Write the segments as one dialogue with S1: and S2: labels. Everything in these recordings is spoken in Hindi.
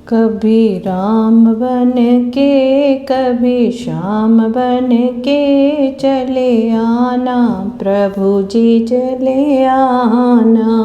S1: कभी राम बन के कभी श्याम बन के चले आना प्रभु जी चले आना।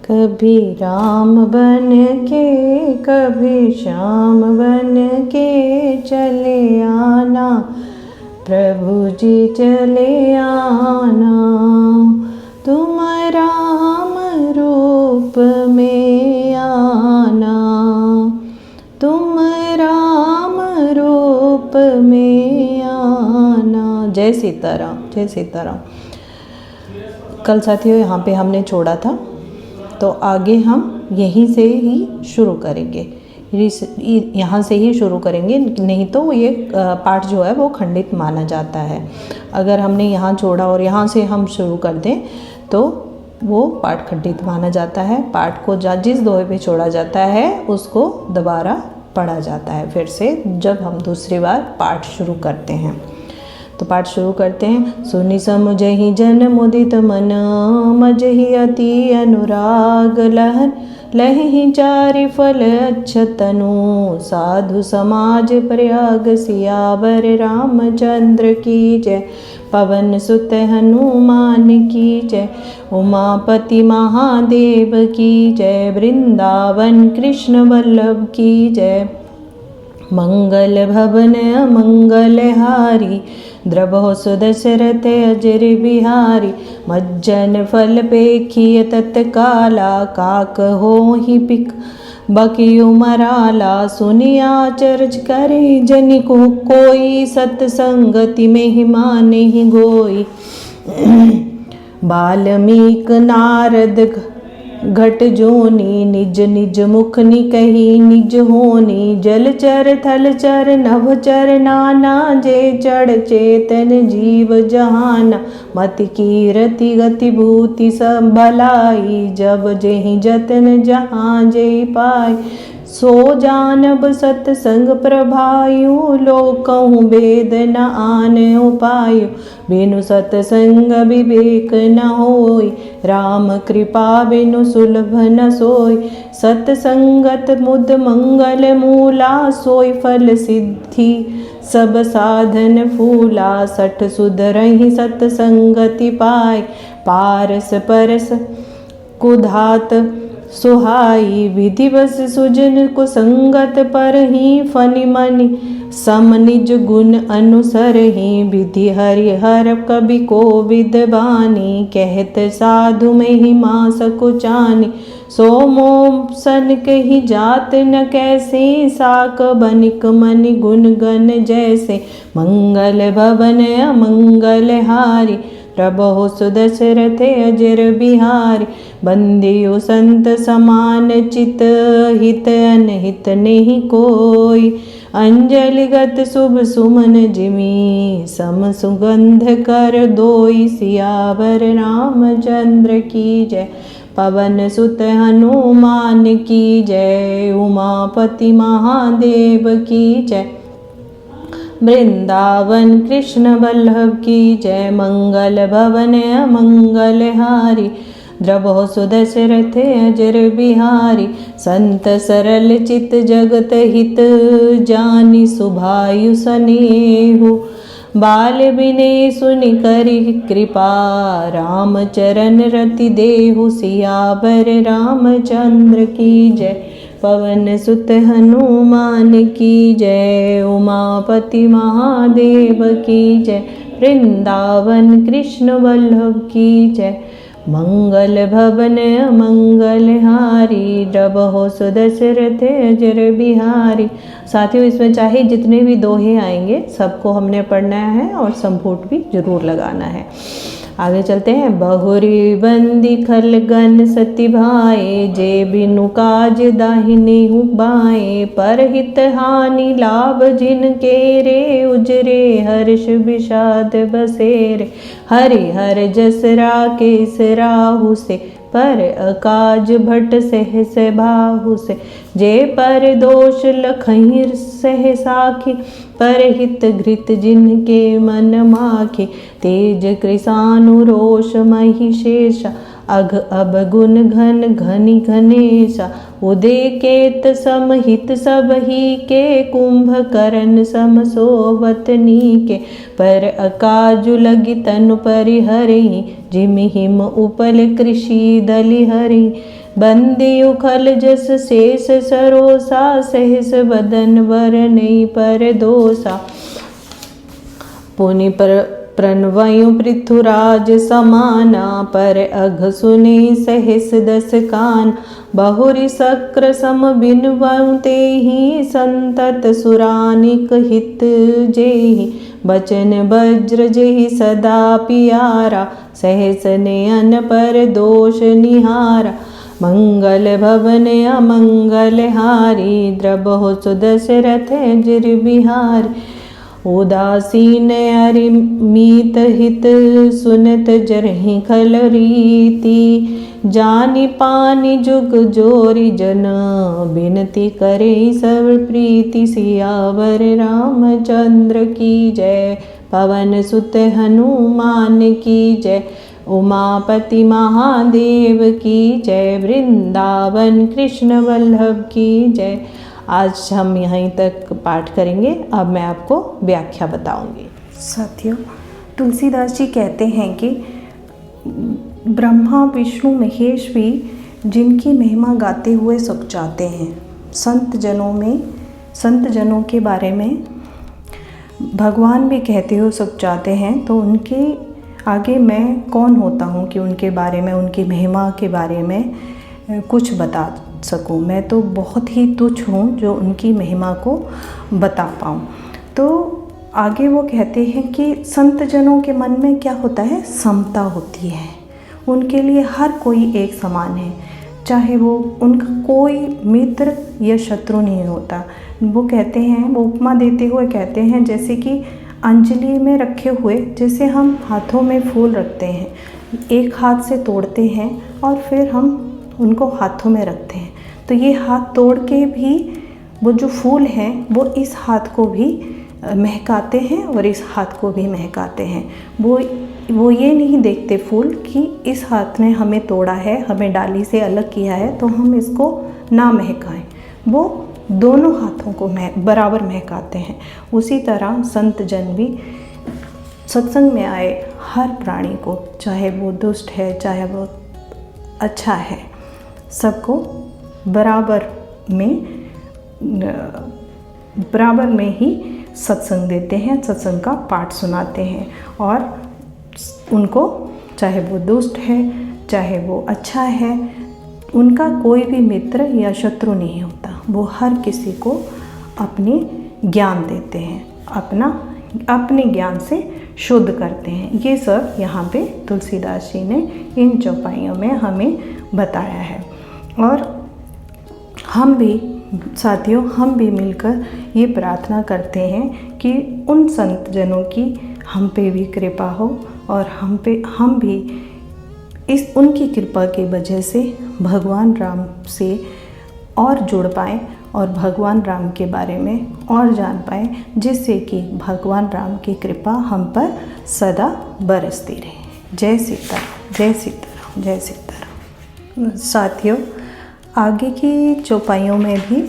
S1: कभी राम बन के कभी श्याम बन के चले आना प्रभु जी चले आना। तुम राम रूप में आना, तुम राम रूप में आना। जय सीताराम, जय सीताराम। कल साथियों यहाँ पे हमने छोड़ा था, तो आगे हम यहीं से ही शुरू करेंगे, यहाँ से ही शुरू करेंगे, नहीं तो ये पाठ जो है वो खंडित माना जाता है। अगर हमने यहाँ छोड़ा और यहाँ से हम शुरू कर दें तो वो पाठ खंडित माना जाता है। पाठ को जिस दोहे पे छोड़ा जाता है उसको दोबारा पढ़ा जाता है फिर से, जब हम दूसरी बार पाठ शुरू करते हैं। तो पाठ शुरू करते हैं। सुनि समुझहि जन मुदित मन, मजहि अति अनुराग लहन, लहि चारि फल अच्छतनु, साधु समाज प्रयाग सियावर रामचंद्र की जय। पवन सुत हनुमान की जय, उमापति महादेव की जय। वृंदावन कृष्ण वल्लभ की जय। मंगल भवन मंगल हारी, द्रवो सुदशरथ अजर बिहारी। मज्जन फल पेखिय तत्काला, काक हो ही पिक बकियो मराला। सुनिया चर्च करे जनि को कोई, सत्संगति में ही माने ही गोई। बाल्मीक नारद घट जोनी, निज निज मुख निकही निज होनी। जलचर थलचर नभचर नाना, जे चढ़ चेतन जीव जहाना। मति कीरति गति भूति सब भलाई, जब जेहि जतन जहाँ जे पाई। सो जानब सत्संग प्रभायु, लोकहु वेद न आन उपायु। बिनु सत्संग विवेक न होई, राम कृपा बिनु सुलभ न सोई। सत्संगत मुद मंगल मूला, सोई फल सिद्धि सब साधन फूला। सठ सुधरहि सत्संगति पाई, पारस परस कुधात सुहाई। विधिवस सुजन को संगत पर ही, फनि मनि सम निज गुण अनुसर ही। विधि हरिहर कवि कोविद बानी, कहत साधु में ही माँ सकुचानी। सो मोम सन कही जात न कैसे, साक बनिक मनि गुण गण जैसे। मंगल भवन अमंगल हारी, प्रभो सुदशरथ अजर बिहारी। बंदियो संत समान चित, हित अनहित नहीं कोई। अंजलिगत शुभ सुमन जिमी, सम सुगंध कर दोई। सियावर रामचंद्र की जय, पवन सुत हनुमान की जय। उमापति महादेव की जय, वृंदावन कृष्ण वल्लभ की जय। मंगल भवन मंगल हारी, द्रवो सुदशरथ अजर बिहारी। संत सरल चित जगत हित, जानि सुभायु सनेहु। बाल बिने सुनि करि कृपा, राम चरण रति देहु। सियावर रामचंद्र की जय, पवन सुत हनुमान की जय। उमापति महादेव की जय, वृंदावन कृष्ण वल्लभ की जय। मंगल भवन मंगल हारी, द्रवो सुदशरथ अजर बिहारी। साथियों, इसमें चाहे जितने भी दोहे आएंगे सबको हमने पढ़ना है और संपुट भी जरूर लगाना है। आगे चलते हैं। बहुरी बंदी खलगन सती भाए, जे बिनु काज दाहिने बाएं। परहित हानि लाभ जिनके रे, उजरे हर्ष विषाद बसेरे। हरि हर जस राकेश राहु से, पर अकाज भट सह सबाहु से। जे पर दोष लखहि सह साखी, पर हित घृत जिनके मन माखी। तेज कृसानु रोष महिषेषा, अघ अब गुण घन घनि घनेसा, उदेकेत समहित सबही के, कुंभकर्ण सम सोवतनी के, पर अकाजु लगी तनु परिहरि, जिम हिम उपल कृषि दलि हरि, बंदी उखल जस शेष सरोसा, सहस बदन वर नहीं पर दोसा, पुनि पर प्रणवयु पृथुराज समाना, पर अघ सुने सहस दस कान, बहुरि शक्र सम बिनवउ तेहि, संतत सुरानिक हित जेहि, बचन वज्र जेहि सदा पियारा, सहस नयन पर दोष निहारा, मंगल भवन अमंगल हारी, द्रबहु सुदशरथ जिर बिहारी, उदासीन अरिमीत हित, सुनत जरहि खल रीति, जानि पानि जुग जोरि जन, बिनती करे सब प्रीति, सियावर रामचंद्र की जय, पवन सुत हनुमान की जय, उमापति महादेव की जय, वृंदावन कृष्ण वल्लभ की जय। आज हम यहीं तक पाठ करेंगे। अब मैं आपको व्याख्या बताऊंगी।
S2: साथियों, तुलसीदास जी कहते हैं कि ब्रह्मा विष्णु महेश भी जिनकी महिमा गाते हुए सुख चाहते हैं, संत जनों के बारे में भगवान भी कहते हुए सुख चाहते हैं, तो उनके आगे मैं कौन होता हूँ कि उनके बारे में, उनकी महिमा के बारे में कुछ बता सकूं। मैं तो बहुत ही तुच्छ हूँ जो उनकी महिमा को बता पाऊँ। तो आगे वो कहते हैं कि संत जनों के मन में क्या होता है, समता होती है। उनके लिए हर कोई एक समान है, चाहे वो उनका कोई मित्र या शत्रु नहीं होता। वो कहते हैं, वो उपमा देते हुए कहते हैं, जैसे कि अंजलि में रखे हुए, जैसे हम हाथों में फूल रखते हैं, एक हाथ से तोड़ते हैं और फिर हम उनको हाथों में रखते हैं, तो ये हाथ तोड़ के भी वो जो फूल हैं वो इस हाथ को भी महकाते हैं और इस हाथ को भी महकाते हैं। वो ये नहीं देखते फूल कि इस हाथ ने हमें तोड़ा है, हमें डाली से अलग किया है, तो हम इसको ना महकाएं। वो दोनों हाथों को बराबर महकाते हैं। उसी तरह संत जन भी सत्संग में आए हर प्राणी को, चाहे वो दुष्ट है चाहे वो अच्छा है, सबको बराबर में ही सत्संग देते हैं, सत्संग का पाठ सुनाते हैं। और उनको, चाहे वो दुष्ट है चाहे वो अच्छा है, उनका कोई भी मित्र या शत्रु नहीं होता। वो हर किसी को अपनी ज्ञान देते हैं, अपने ज्ञान से शुद्ध करते हैं। ये सब यहाँ पे तुलसीदास जी ने इन चौपाइयों में हमें बताया है। और हम भी साथियों, हम भी मिलकर ये प्रार्थना करते हैं कि उन संत जनों की हम पे भी कृपा हो और हम भी उनकी कृपा की वजह से भगवान राम से और जुड़ पाएँ और भगवान राम के बारे में और जान पाएँ, जिससे कि भगवान राम की कृपा हम पर सदा बरसती रहे। जय सीताराम, जय सीताराम, जय सीताराम। साथियों, आगे की चौपाइयों में भी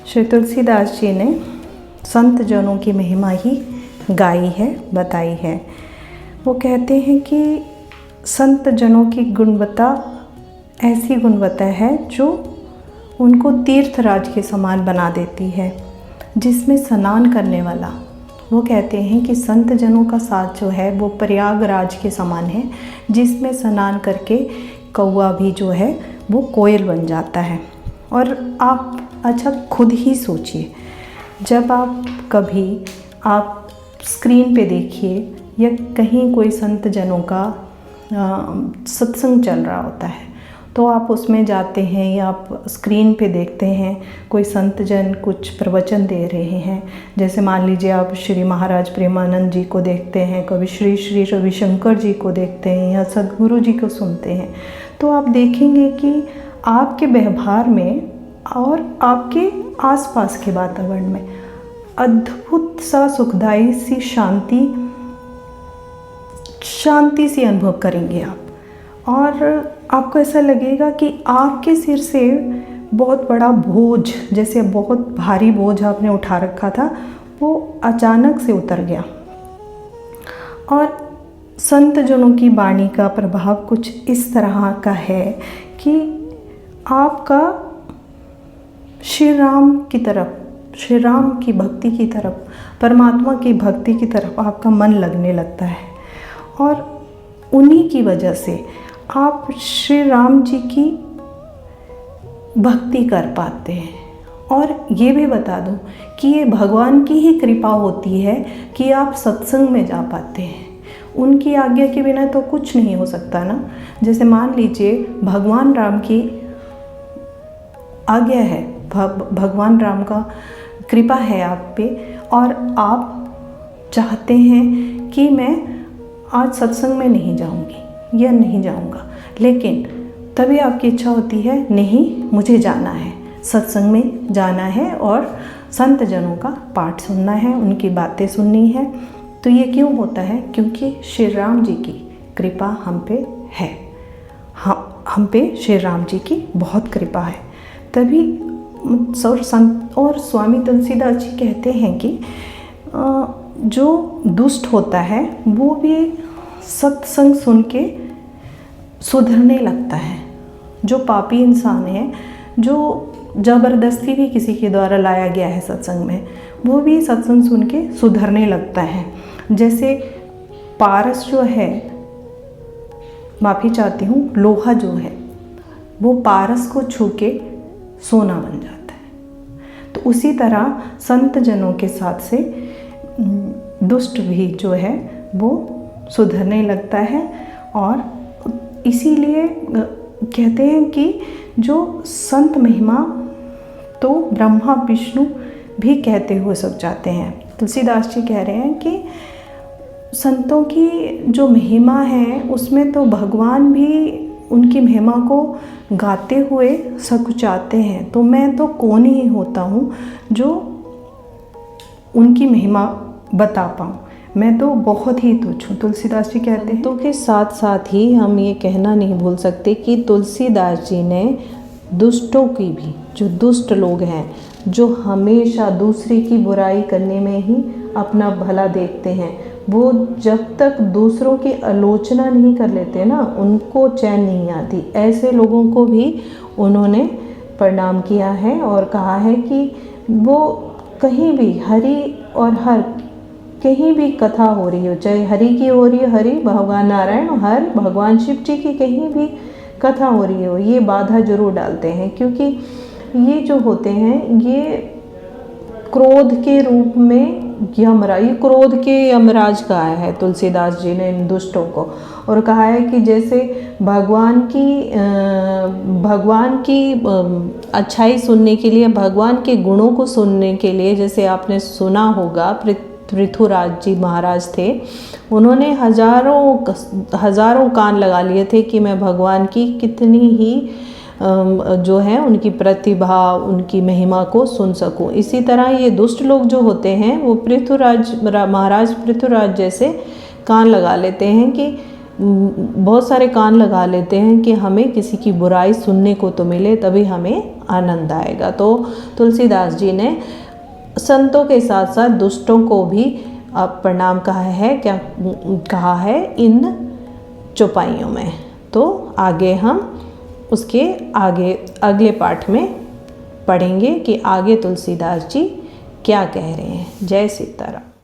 S2: श्री तुलसीदास जी ने संत जनों की महिमा ही गाई है, बताई है। वो कहते हैं कि संत जनों की गुणवत्ता ऐसी गुणवत्ता है जो उनको तीर्थराज के समान बना देती है, जिसमें स्नान करने वाला, वो कहते हैं कि संत जनों का साथ जो है वो प्रयागराज के समान है, जिसमें स्नान करके कौवा भी जो है वो कोयल बन जाता है। और आप अच्छा खुद ही सोचिए, जब आप स्क्रीन पे देखिए या कहीं कोई संत जनों का सत्संग चल रहा होता है, तो आप उसमें जाते हैं या आप स्क्रीन पे देखते हैं कोई संत जन कुछ प्रवचन दे रहे हैं। जैसे मान लीजिए आप श्री महाराज प्रेमानंद जी को देखते हैं, कभी श्री श्री रविशंकर जी को देखते हैं या सद्गुरु जी को सुनते हैं, तो आप देखेंगे कि आपके व्यवहार में और आपके आसपास के वातावरण में अद्भुत सा सुखदायी सी शांति सी अनुभव करेंगे आप। और आपको ऐसा लगेगा कि आपके सिर से बहुत बड़ा बोझ, जैसे बहुत भारी बोझ आपने उठा रखा था, वो अचानक से उतर गया। और संत जनों की वाणी का प्रभाव कुछ इस तरह का है कि आपका श्री राम की तरफ, श्री राम की भक्ति की तरफ, परमात्मा की भक्ति की तरफ आपका मन लगने लगता है। और उन्हीं की वजह से आप श्री राम जी की भक्ति कर पाते हैं। और ये भी बता दूं कि ये भगवान की ही कृपा होती है कि आप सत्संग में जा पाते हैं। उनकी आज्ञा के बिना तो कुछ नहीं हो सकता ना। जैसे मान लीजिए भगवान राम की आज्ञा है, भगवान राम का कृपा है आप पे, और आप चाहते हैं कि मैं आज सत्संग में नहीं जाऊंगी या नहीं जाऊंगा, लेकिन तभी आपकी इच्छा होती है नहीं मुझे जाना है, सत्संग में जाना है और संत जनों का पाठ सुनना है, उनकी बातें सुननी है। तो ये क्यों होता है? क्योंकि श्री राम जी की कृपा हम पे है। हम पे श्री राम जी की बहुत कृपा है। तभी संत और स्वामी तुलसीदास जी कहते हैं कि जो दुष्ट होता है वो भी सत्संग सुन के सुधरने लगता है। जो पापी इंसान है, जो ज़बरदस्ती भी किसी के द्वारा लाया गया है सत्संग में, वो भी सत्संग सुन के सुधरने लगता है। जैसे पारस जो है, माफ़ी चाहती हूँ, लोहा जो है वो पारस को छू के सोना बन जाता है। तो उसी तरह संत जनों के साथ से दुष्ट भी जो है वो सुधरने लगता है। और इसीलिए कहते हैं कि जो संत महिमा तो ब्रह्मा विष्णु भी कहते हुए सब जाते हैं। तुलसीदास जी कह रहे हैं कि संतों की जो महिमा है उसमें तो भगवान भी उनकी महिमा को गाते हुए सकुचाते हैं। तो मैं तो कौन ही होता हूँ जो उनकी महिमा बता पाऊँ, मैं तो बहुत ही तुच्छ हूँ। तुलसीदास जी कहते हैं।
S1: तो के साथ साथ ही हम ये कहना नहीं भूल सकते कि तुलसीदास जी ने दुष्टों की भी, जो दुष्ट लोग हैं, जो हमेशा दूसरे की बुराई करने में ही अपना भला देखते हैं, वो जब तक दूसरों की आलोचना नहीं कर लेते ना, उनको चैन नहीं आती। ऐसे लोगों को भी उन्होंने प्रणाम किया है और कहा है कि वो कहीं भी हरि और हर, कहीं भी कथा हो रही हो, चाहे हरि की हो रही हो, हरि भगवान नारायण, हर भगवान शिव जी की कहीं भी कथा हो रही हो, ये बाधा जरूर डालते हैं। क्योंकि ये जो होते हैं ये क्रोध के रूप में यमराज, ये क्रोध के यमराज कहा है तुलसीदास जी ने इन दुष्टों को। और कहा है कि जैसे भगवान की अच्छाई सुनने के लिए, भगवान के गुणों को सुनने के लिए, जैसे आपने सुना होगा पृथुराज जी महाराज थे, उन्होंने हजारों कान लगा लिए थे कि मैं भगवान की कितनी ही जो है उनकी प्रतिभा, उनकी महिमा को सुन सकूं। इसी तरह ये दुष्ट लोग जो होते हैं वो महाराज पृथुराज जैसे कान लगा लेते हैं, कि बहुत सारे कान लगा लेते हैं कि हमें किसी की बुराई सुनने को तो मिले, तभी हमें आनंद आएगा। तो तुलसीदास जी ने संतों के साथ साथ दुष्टों को भी प्रणाम कहा है इन चौपाइयों में। तो आगे हम उसके अगले पाठ में पढ़ेंगे कि आगे तुलसीदास जी क्या कह रहे हैं। जय सीताराम।